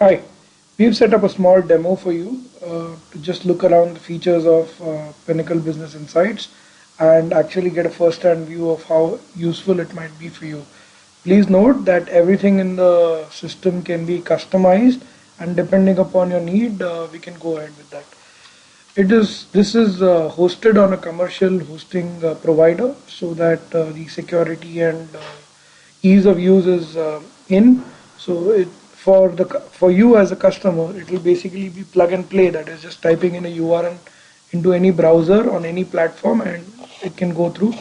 Hi, we've set up a small demo for you to just look around the features of Pinnacle Business Insights and actually get a first-hand view of how useful it might be for you. Please note that everything in the system can be customized, and depending upon your need, we can go ahead with that. This is hosted on a commercial hosting provider, so that the security and ease of use is in. So for you as a customer, it will basically be plug and play. That is just typing in a URL into any browser on any platform, and it can go through.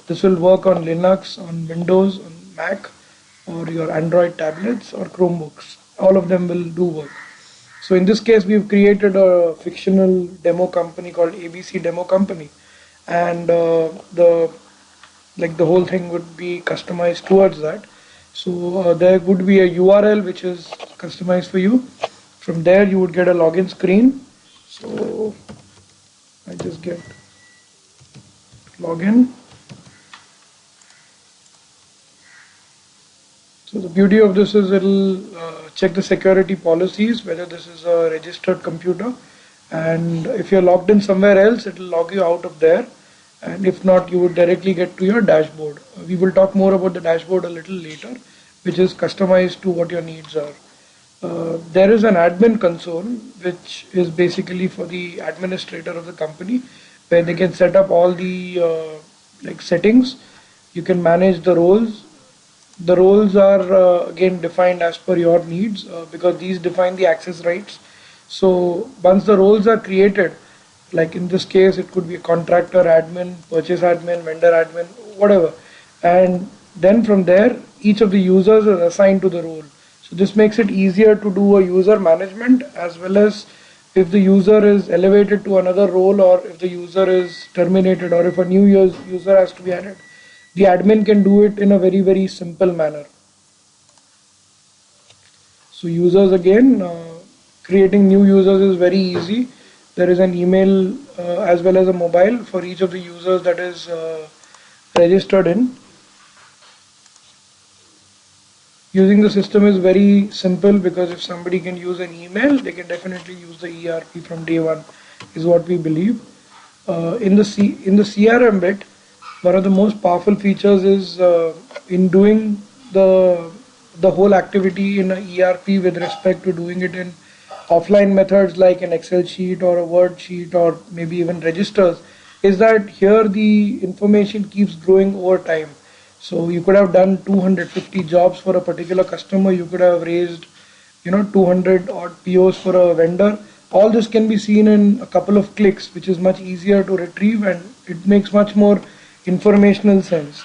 This will work on Linux, on Windows, on Mac, or your Android tablets or Chromebooks. All of them will do work. So in this case, we've created a fictional demo company called ABC Demo Company, and the whole thing would be customized towards that. So there would be a URL which is customized for you. From there, you would get a login screen. So I just get login. So the beauty of this is it'll check the security policies, whether this is a registered computer, and if you're logged in somewhere else, it'll log you out of there, and if not, you would directly get to your dashboard. We will talk more about the dashboard a little later, which is customized to what your needs are. There is an admin console, which is basically for the administrator of the company, where they can set up all the settings. You can manage the roles. The roles are again defined as per your needs, because these define the access rights. So once the roles are created, like in this case, it could be a contractor admin, purchase admin, vendor admin, whatever. And then from there, each of the users is assigned to the role. So this makes it easier to do a user management, as well as if the user is elevated to another role, or if the user is terminated, or if a new user has to be added. The admin can do it in a very simple manner. So users again, creating new users is very easy. There is an email as well as a mobile for each of the users that is registered in. Using the system is very simple, because if somebody can use an email, they can definitely use the ERP from day one, is what we believe. In the CRM bit, one of the most powerful features is in doing the whole activity in a ERP with respect to doing it in offline methods like an Excel sheet or a Word sheet or maybe even registers, is that here the information keeps growing over time. So you could have done 250 jobs for a particular customer. You could have raised 200 odd POs for a vendor. All this can be seen in a couple of clicks, which is much easier to retrieve, and it makes much more informational sense.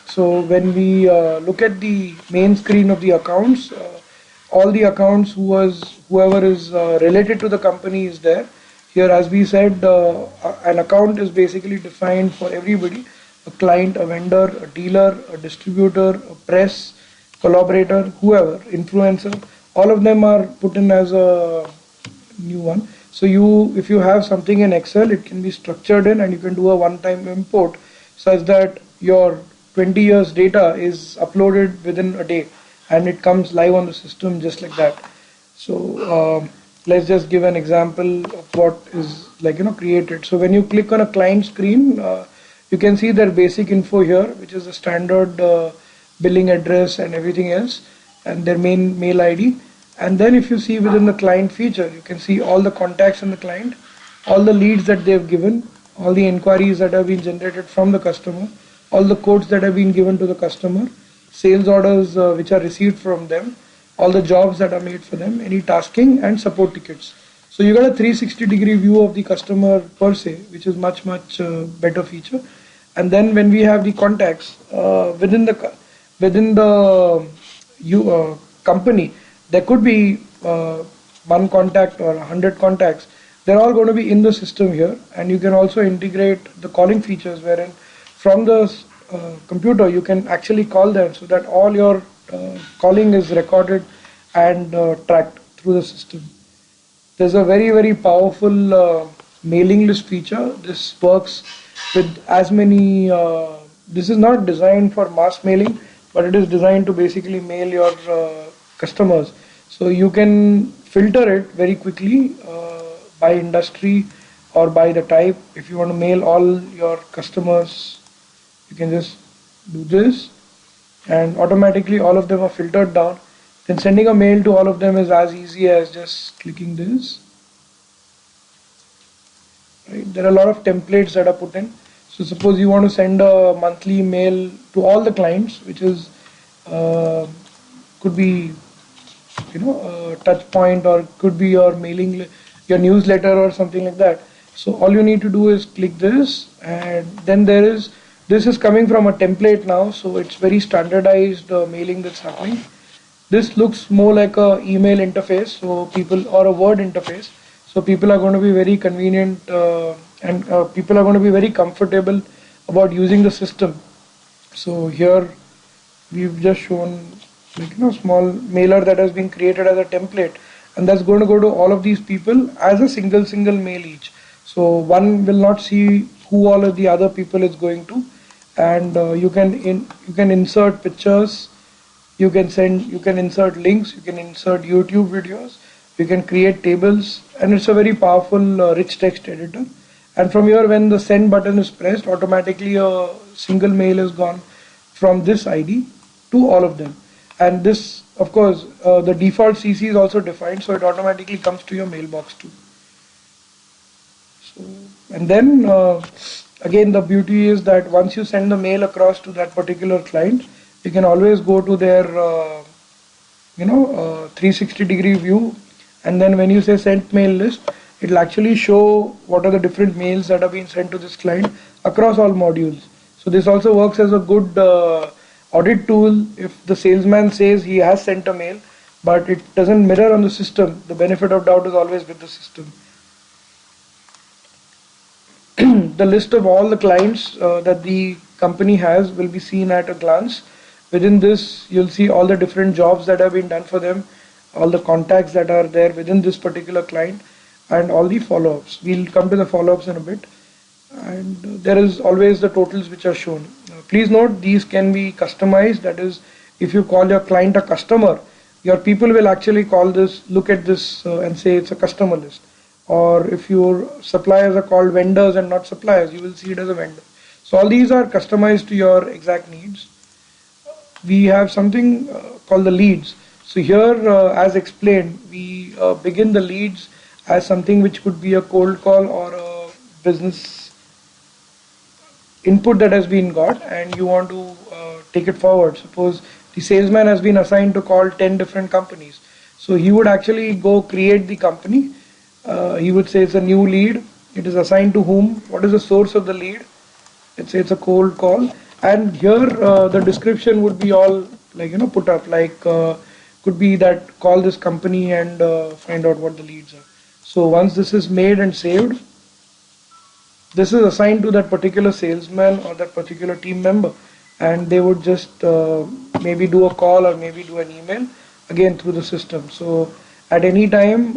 So when we look at the main screen of the accounts, all the accounts whoever is related to the company is there. Here, as we said, an account is basically defined for everybody: a client, a vendor, a dealer, a distributor, a press, collaborator, whoever, influencer. All of them are put in as a new one. So if you have something in Excel, it can be structured in, and you can do a one-time import, such that your 20 years data is uploaded within a day, and it comes live on the system just like that. So let's just give an example of what is created. So when you click on a client screen, you can see their basic info here, which is the standard billing address and everything else, and their main mail ID. And then if you see within the client feature, you can see all the contacts in the client, all the leads that they've given, all the inquiries that have been generated from the customer, all the quotes that have been given to the customer, sales orders which are received from them, all the jobs that are made for them, any tasking, and support tickets. So you got a 360-degree view of the customer per se, which is much better feature. And then when we have the contacts within the company, there could be one contact or 100 contacts. They're all going to be in the system here, and you can also integrate the calling features, wherein from the computer you can actually call them, so that all your calling is recorded and tracked through the system. There's a very powerful mailing list feature. This works with as many. This is not designed for mass mailing, but it is designed to basically mail your customers. So you can filter it very quickly by industry or by the type. If you want to mail all your customers, you can just do this, and automatically all of them are filtered down. Then sending a mail to all of them is as easy as just clicking this. Right? There are a lot of templates that are put in. So suppose you want to send a monthly mail to all the clients, which is uh, could be a touch point, or could be your your newsletter or something like that. So all you need to do is click this, and then this is coming from a template now, so it's very standardized mailing that's happening. This looks more like a email interface, so people, or a word interface, so people are going to be very convenient, and people are going to be very comfortable about using the system. So here we've just shown small mailer that has been created as a template, and that's going to go to all of these people as a single mail each. So one will not see who all of the other people is going to, and you can insert pictures, you can insert links, you can insert YouTube videos, you can create tables, and it's a very powerful rich text editor. And from here, when the send button is pressed, automatically a single mail is gone from this ID to all of them. And this, of course, the default CC is also defined, so it automatically comes to your mailbox too. So, and then again, the beauty is that once you send the mail across to that particular client, you can always go to their 360-degree view, and then when you say sent mail list, it will actually show what are the different mails that are being sent to this client across all modules. So this also works as a good audit tool. If the salesman says he has sent a mail but it doesn't mirror on the system, the benefit of doubt is always with the system. The list of all the clients that the company has will be seen at a glance. Within this, you'll see all the different jobs that have been done for them, all the contacts that are there within this particular client, and all the follow-ups. We'll come to the follow-ups in a bit. And there is always the totals which are shown. Please note, these can be customized. That is, if you call your client a customer, your people will actually call this, look at this and say it's a customer list. Or if your suppliers are called vendors and not suppliers, you will see it as a vendor. So all these are customized to your exact needs. We have something called the leads. So here, as explained, we begin the leads as something which could be a cold call or a business input that has been got, and you want to take it forward. Suppose the salesman has been assigned to call 10 different companies. So he would actually go create the company. He would say it's a new lead. It is assigned to whom? What is the source of the lead? Let's say it's a cold call. And here the description would be all put up, could be that call this company and find out what the leads are. So once this is made and saved, this is assigned to that particular salesman or that particular team member, and they would just maybe do a call or maybe do an email again through the system. So at any time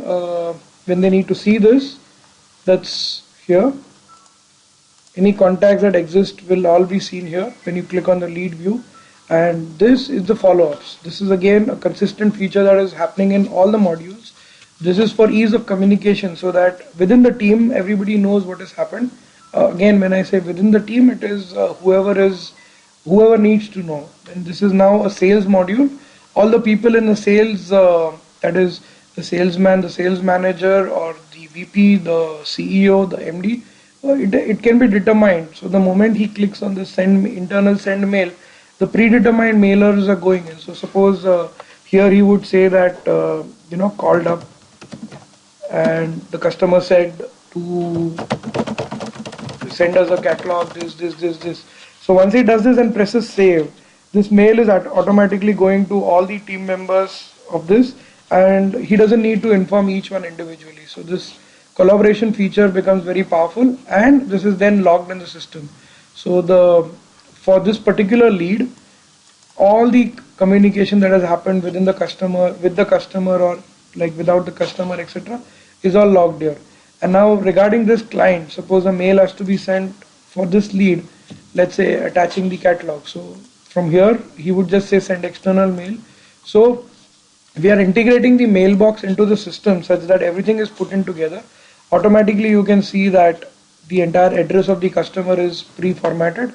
when they need to see this, that's here. Any contacts that exist will all be seen here when you click on the lead view. And this is the follow-ups. This is again a consistent feature that is happening in all the modules. This is for ease of communication, so that within the team everybody knows what has happened. Again, when I say within the team, it is whoever needs to know. And this is now a sales module. All the people in the sales, that is the salesman, the sales manager, or the VP, the CEO, the MD, it can be determined. So the moment he clicks on the internal send mail, the predetermined mailers are going in. So suppose here he would say that called up, and the customer said to send us a catalog, this. So once he does this and presses save, this mail is automatically going to all the team members of this, and he doesn't need to inform each one individually. So this collaboration feature becomes very powerful, and this is then logged in the system. So for this particular lead, all the communication that has happened within the customer, with the customer, or without the customer, etc., is all logged here. And now regarding this client, suppose a mail has to be sent for this lead, let's say attaching the catalog. So from here he would just say send external mail. So we are integrating the mailbox into the system such that everything is put in together. Automatically you can see that the entire address of the customer is pre-formatted,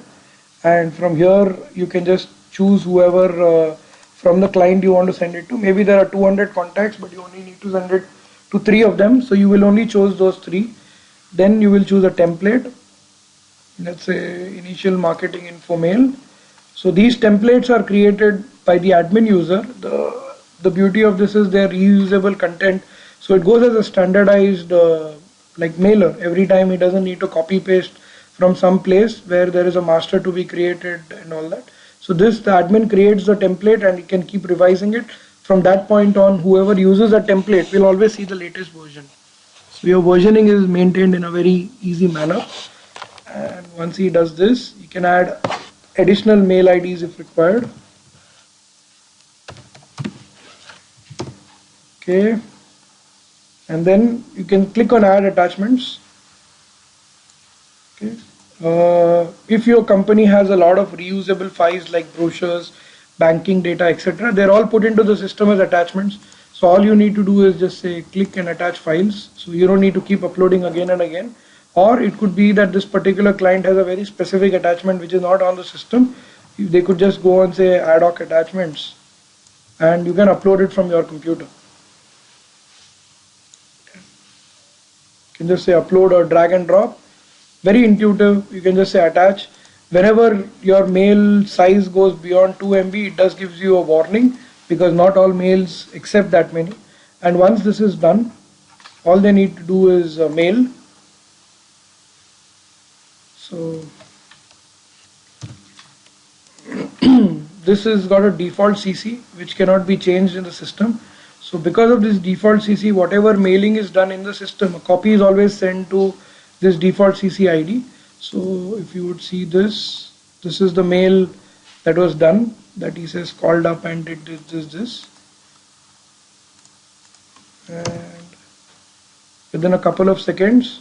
and from here you can just choose whoever from the client you want to send it to. Maybe there are 200 contacts, but you only need to send it to 3 of them, so you will only choose those 3. Then you will choose a template, let's say initial marketing info mail. So these templates are created by the admin user. The beauty of this is they're reusable content, so it goes as a standardized like mailer. Every time he doesn't need to copy paste from some place where there is a master to be created and all that. So this, the admin creates the template and he can keep revising it. From that point on, whoever uses a template will always see the latest version. So your versioning is maintained in a very easy manner. And once he does this, you can add additional mail IDs if required. Okay, and then you can click on add attachments. Okay, if your company has a lot of reusable files like brochures, banking data, etc., they're all put into the system as attachments. So all you need to do is just say click and attach files. So you don't need to keep uploading again and again. Or it could be that this particular client has a very specific attachment which is not on the system. They could just go and say ad hoc attachments, and you can upload it from your computer. You can just say upload or drag and drop. Very intuitive. You can just say attach. Whenever your mail size goes beyond 2 MB, it does gives you a warning, because not all mails accept that many. And once this is done, all they need to do is mail. So this has got a default CC which cannot be changed in the system. So because of this default CC, whatever mailing is done in the system, a copy is always sent to this default CC ID. So if you would see this, this is the mail that was done, that he says called up and did this. And within a couple of seconds,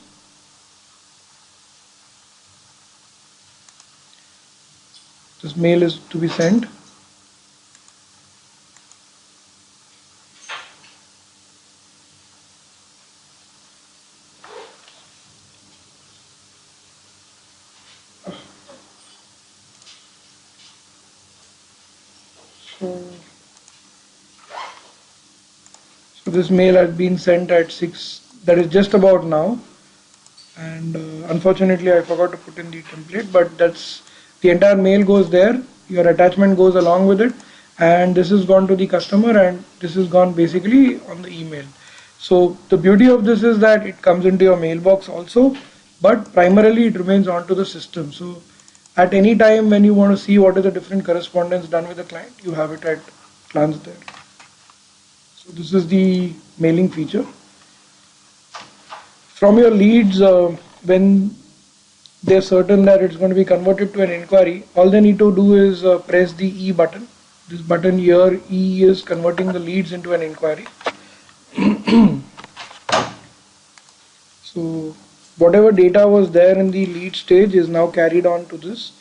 this mail is to be sent. So this mail has been sent at 6, that is just about now. And unfortunately I forgot to put in the template, but that's the entire mail goes there, your attachment goes along with it, and this is gone to the customer, and this is gone basically on the email. So the beauty of this is that it comes into your mailbox also, but primarily it remains onto the system. So at any time when you want to see what is the different correspondence done with the client, you have it at glance there. So this is the mailing feature. From your leads, when they're certain that it's going to be converted to an inquiry, all they need to do is press the E button. This button here, E, is converting the leads into an inquiry. So whatever data was there in the lead stage is now carried on to this.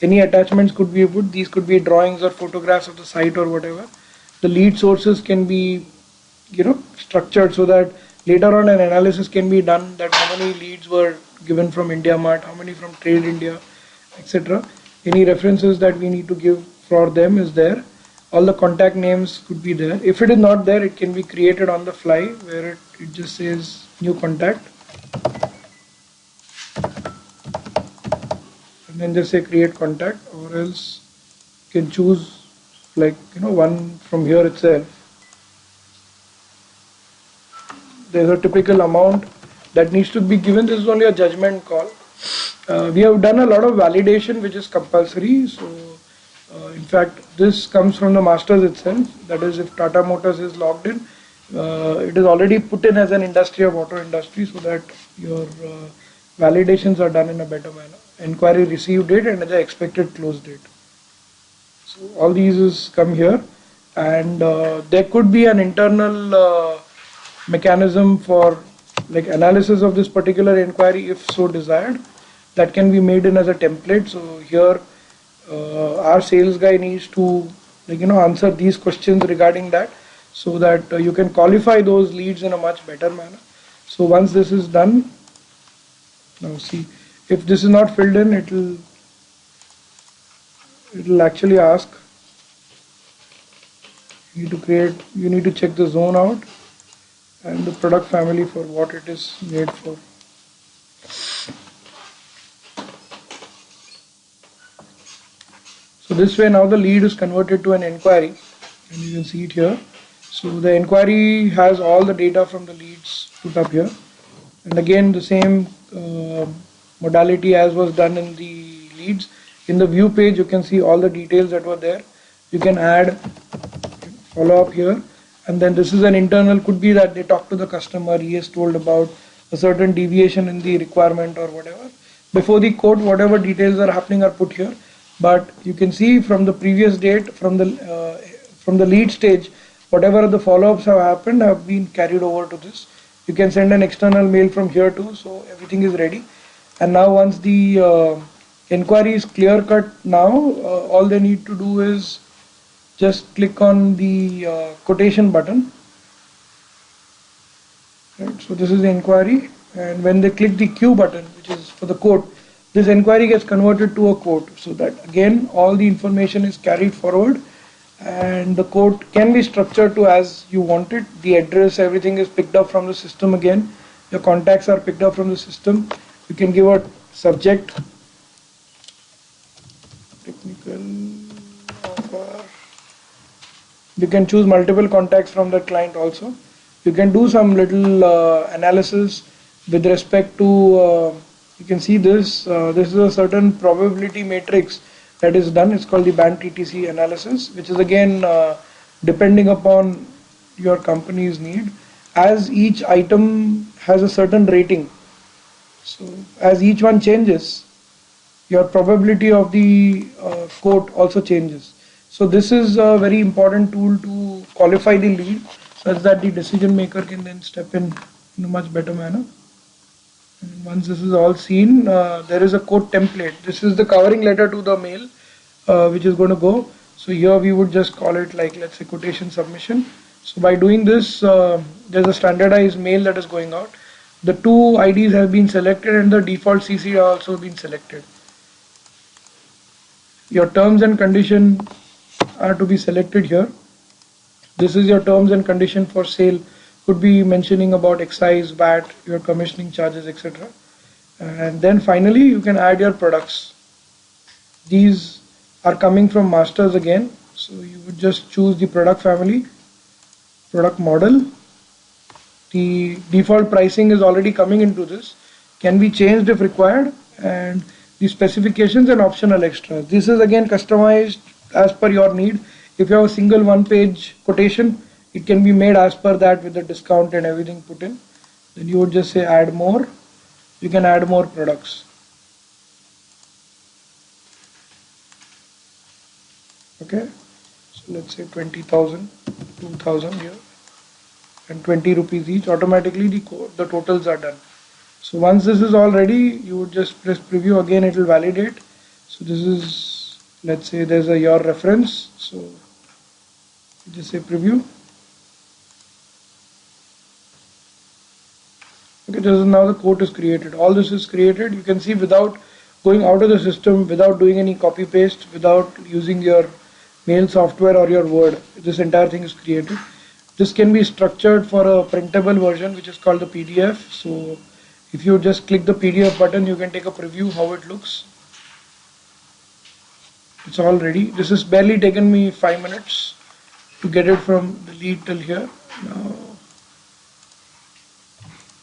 Any attachments could be put. These could be drawings or photographs of the site or whatever. The lead sources can be, structured so that later on an analysis can be done that how many leads were given from India Mart, how many from Trade India, etc. Any references that we need to give for them is there. All the contact names could be there. If it is not there, it can be created on the fly, where it just says new contact, and then just say create contact, or else you can choose one from here itself. There's a typical amount that needs to be given. This is only a judgment call. We have done a lot of validation which is compulsory. So in fact this comes from the masters itself. That is, if Tata Motors is logged in, it is already put in as an industry of auto industry, so that your validations are done in a better manner. Inquiry received date and the expected close date. So all these is come here, and there could be an internal mechanism for analysis of this particular inquiry if so desired. That can be made in as a template. So here our sales guy needs to answer these questions regarding that. so that you can qualify those leads in a much better manner. So once this is done, now see, if this is not filled in, it'll actually ask you need to check the zone out and the product family for what it is made for. So this way now the lead is converted to an inquiry, and you can see it here. So the inquiry has all the data from the leads put up here, and again the same modality as was done in the leads. In the view page you can see all the details that were there. You can add follow up here, and then this is an internal, could be that they talk to the customer, he is told about a certain deviation in the requirement or whatever. Before the quote, whatever details are happening are put here, but you can see from the previous date, from the lead stage, whatever the follow-ups have happened have been carried over to this. You can send an external mail from here too, so everything is ready. And now once the inquiry is clear cut, now all they need to do is just click on the quotation button. Right, so this is the inquiry, and when they click the Q button, which is for the quote, this inquiry gets converted to a quote, so that again all the information is carried forward, and the quote can be structured to as you want it. The address, everything is picked up from the system again. Your contacts are picked up from the system. You can give a subject, technical offer. You can choose multiple contacts from the client also. You can do some little analysis with respect to, you can see this, this is a certain probability matrix that is done. It's called the band TTC analysis, which is again depending upon your company's need. As each item has a certain rating, so as each one changes, your probability of the quote also changes. So this is a very important tool to qualify the lead, such that the decision maker can then step in a much better manner. And once this is all seen, there is a quote template. This is the covering letter to the mail which is going to go. So here we would just call it, like, let's say, quotation submission. So by doing this, there's a standardized mail that is going out. The two IDs have been selected and the default CC have also been selected. Your terms and condition are to be selected here. This is your terms and condition for sale. Could be mentioning about excise, VAT, your commissioning charges, etc. And then finally you can add your products. These are coming from masters again. So you would just choose the product family, product model. The default pricing is already coming into this, can be changed if required, and the specifications and optional extras. This is again customized as per your need. If you have a single one-page quotation, it can be made as per that with the discount and everything put in. Then you would just say add more. You can add more products. Okay, so let's say 20,000, 2,000 here, and 20 rupees each. Automatically the totals are done. So once this is all ready, you would just press preview. Again it will validate. So this is, let's say there's a your reference, so you just say preview. Okay, this is now the quote is created. All this is created. You can see without going out of the system, without doing any copy paste, without using your mail software or your Word, this entire thing is created. This can be structured for a printable version, which is called the PDF. So if you just click the PDF button, you can take a preview how it looks. It's all ready. This has barely taken me 5 minutes to get it from the lead till here. Now,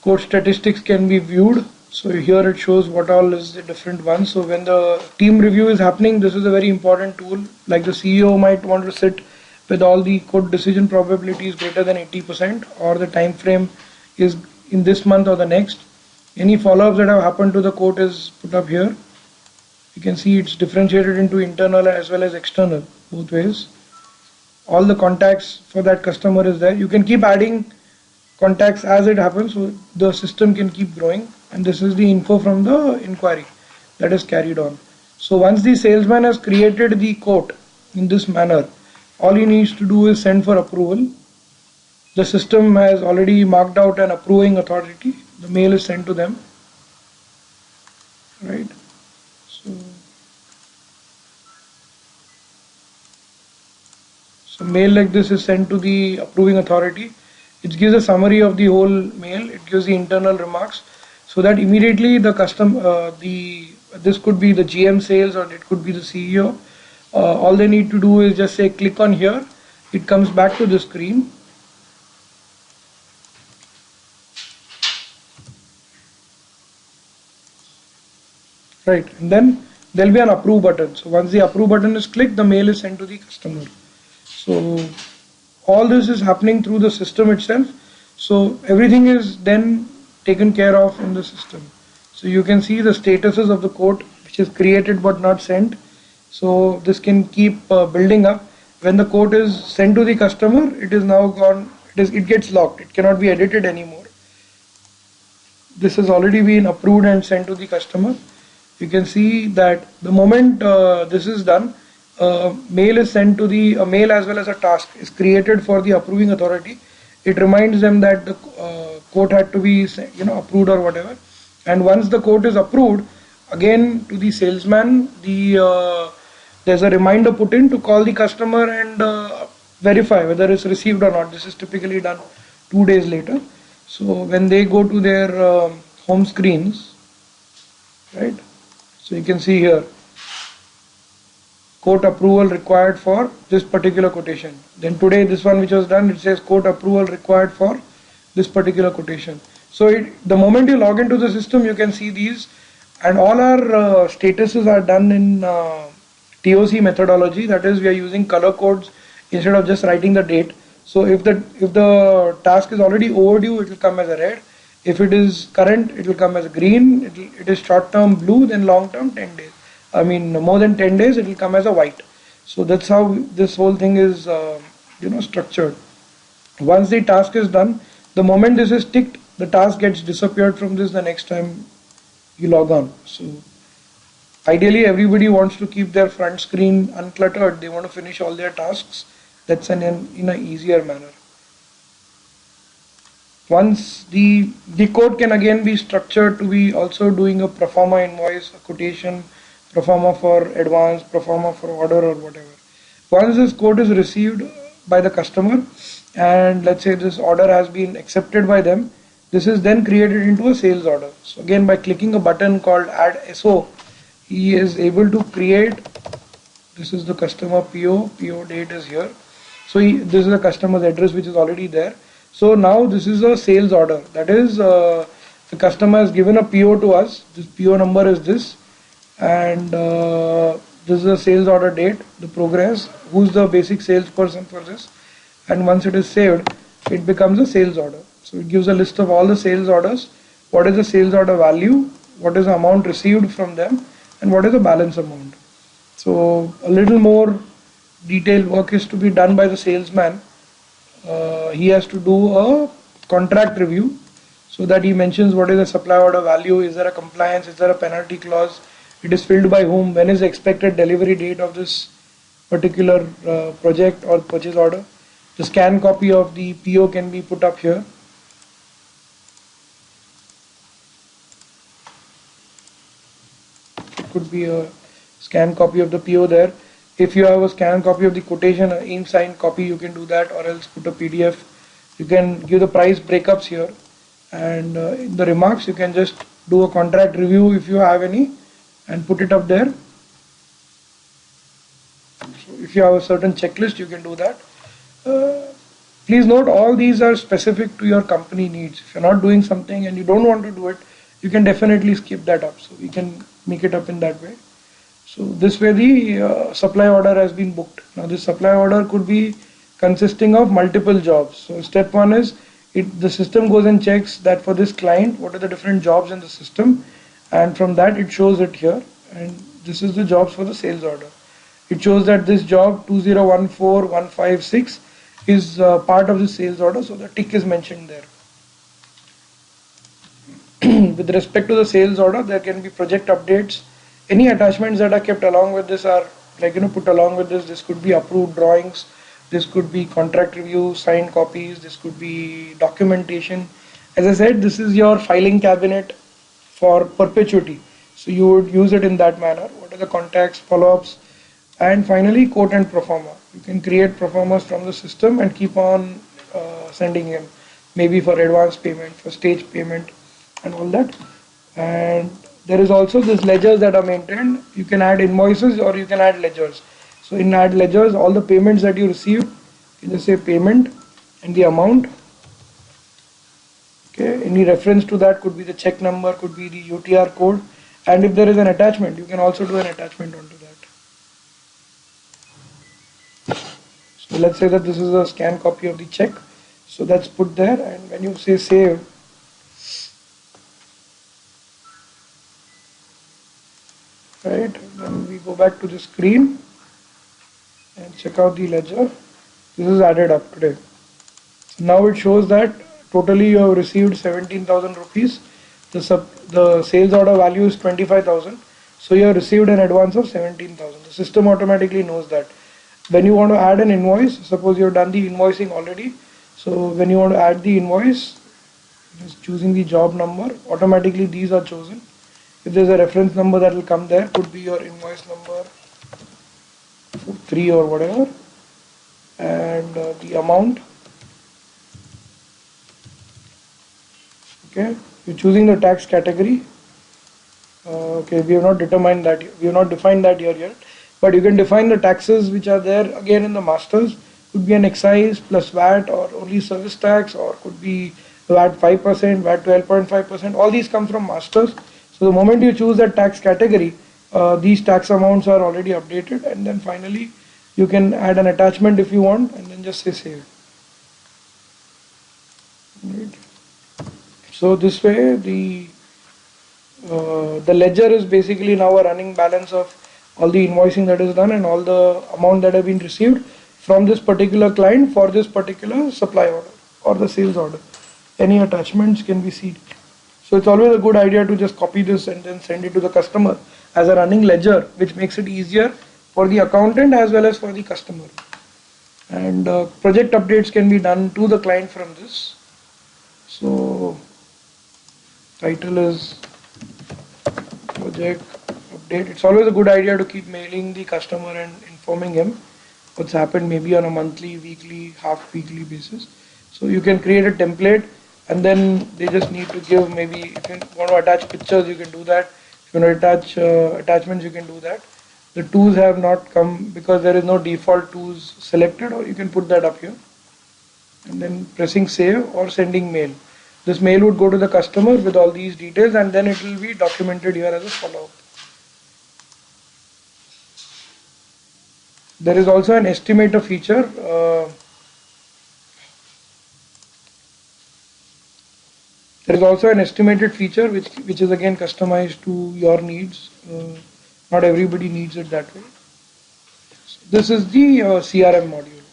quote statistics can be viewed. So here it shows what all is the different ones. So when the team review is happening, this is a very important tool. Like the CEO might want to sit with all the quote decision probabilities greater than 80%, or the time frame is in this month or the next. Any follow-ups that have happened to the quote is put up here. You can see it's differentiated into internal as well as external, both ways. All the contacts for that customer is there. You can keep adding contacts as it happens, so the system can keep growing. And this is the info from the inquiry that is carried on. So once the salesman has created the quote in this manner, all he needs to do is send for approval. the system has already marked out an approving authority. The mail is sent to them, right? So, so mail like this is sent to the approving authority. It gives a summary of the whole mail. It gives the internal remarks, so that immediately the this could be the GM sales or it could be the CEO. All they need to do is just say click on here. It comes back to the screen. Right, and then there'll be an approve button. So once the approve button is clicked, the mail is sent to the customer. So all this is happening through the system itself. So everything is then taken care of in the system. So you can see the statuses of the quote which is created but not sent. So this can keep building up. When the quote is sent to the customer, it is now gone. It gets locked. It cannot be edited anymore. This has already been approved and sent to the customer. You can see that the moment this is done, mail is sent to the mail as well as a task is created for the approving authority. It reminds them that the quote had to be approved or whatever. And once the quote is approved, again to the salesman, there's a reminder put in to call the customer and verify whether it's received or not. This is typically done 2 days later. So when they go to their home screens, right? So you can see here, quote approval required for this particular quotation. Then today, this one which was done, it says quote approval required for this particular quotation. So the moment you log into the system, you can see these, and all our statuses are done in TOC methodology. That is, we are using color codes instead of just writing the date. So if the task is already overdue, it will come as a red. If it is current, it will come as green. It is short term blue, then long term 10 days. I mean more than 10 days, it will come as a white. So that's how this whole thing is structured. Once the task is done, the moment this is ticked, the task gets disappeared from this the next time you log on. So ideally everybody wants to keep their front screen uncluttered. They want to finish all their tasks. That's in an easier manner. Once the code can again be structured to be also doing a pro forma invoice, a quotation, pro forma for advance, pro forma for order or whatever. Once this code is received by the customer and let's say this order has been accepted by them, this is then created into a sales order. So again, by clicking a button called add SO, he is able to create, this is the customer PO date is here. So this is the customer's address which is already there. So now this is a sales order. That is, the customer has given a PO to us. This PO number is this, and this is the sales order date, the progress, who's the basic salesperson for this, and once it is saved, it becomes a sales order. So it gives a list of all the sales orders, what is the sales order value, what is the amount received from them, and what is the balance amount. So a little more detailed work is to be done by the salesman. He has to do a contract review so that he mentions what is the supply order value, is there a compliance, is there a penalty clause, it is filled by whom, when is the expected delivery date of this particular project or purchase order. The scan copy of the PO can be put up here. It could be a scan copy of the PO there. If you have a scanned copy of the quotation, an ink signed copy, you can do that, or else put a PDF. You can give the price breakups here, and in the remarks you can just do a contract review if you have any and put it up there. So if you have a certain checklist, you can do that. Please note, all these are specific to your company needs. If you're not doing something and you don't want to do it, you can definitely skip that up. So we can make it up in that way. So this way the supply order has been booked. Now this supply order could be consisting of multiple jobs. So step one is the system goes and checks that for this client what are the different jobs in the system, and from that it shows it here, and this is the jobs for the sales order. It shows that this job 2014156 is part of the sales order, so the tick is mentioned there. With respect to the sales order, there can be project updates. Any attachments that are kept along with this are put along with this. This could be approved drawings, This could be contract review, signed copies, this could be documentation. As I said, this is your filing cabinet for perpetuity. So you would use it in that manner. What are the contacts, follow-ups, and finally quote and proforma. You can create proformas from the system and keep on sending them, maybe for advance payment, for stage payment, and all that. And there is also this ledgers that are maintained. You can add invoices or you can add ledgers. So in add ledgers, all the payments that you receive, you just say payment and the amount. Okay, any reference to that could be the check number, could be the UTR code, and if there is an attachment, you can also do an attachment onto that. So let's say that this is a scanned copy of the check. So that's put there, and when you say save, right, then we go back to the screen and check out the ledger. This is added up today. So now it shows that totally you have received 17,000 rupees. The sales order value is 25,000. So you have received an advance of 17,000. The system automatically knows that. When you want to add an invoice, suppose you have done the invoicing already. So when you want to add the invoice, just choosing the job number, automatically these are chosen. If there's a reference number that will come there, could be your invoice number 3 or whatever, and the amount. Okay, you're choosing the tax category. Okay, we have not determined that, we have not defined that here yet, but you can define the taxes which are there again in the masters. Could be an excise plus VAT, or only service tax, or could be VAT 5%, VAT 12.5%. All these come from masters. So the moment you choose that tax category, these tax amounts are already updated, and then finally you can add an attachment if you want, and then just say save. Right. So this way the ledger is basically now a running balance of all the invoicing that is done and all the amount that have been received from this particular client for this particular supply order or the sales order. Any attachments can be seen. So it's always a good idea to just copy this and then send it to the customer as a running ledger, which makes it easier for the accountant as well as for the customer. And project updates can be done to the client from this. So title is project update. It's always a good idea to keep mailing the customer and informing him what's happened, maybe on a monthly, weekly, half weekly basis. So you can create a template, and then they just need to give, maybe if you want to attach pictures, you can do that. If you want to attach attachments, you can do that. The tools have not come because there is no default tools selected, or you can put that up here. And then pressing save or sending mail. This mail would go to the customer with all these details, and then it will be documented here as a follow-up. There is also an estimator feature. There is also an estimated feature which is again customized to your needs. Not everybody needs it that way. So this is the CRM module.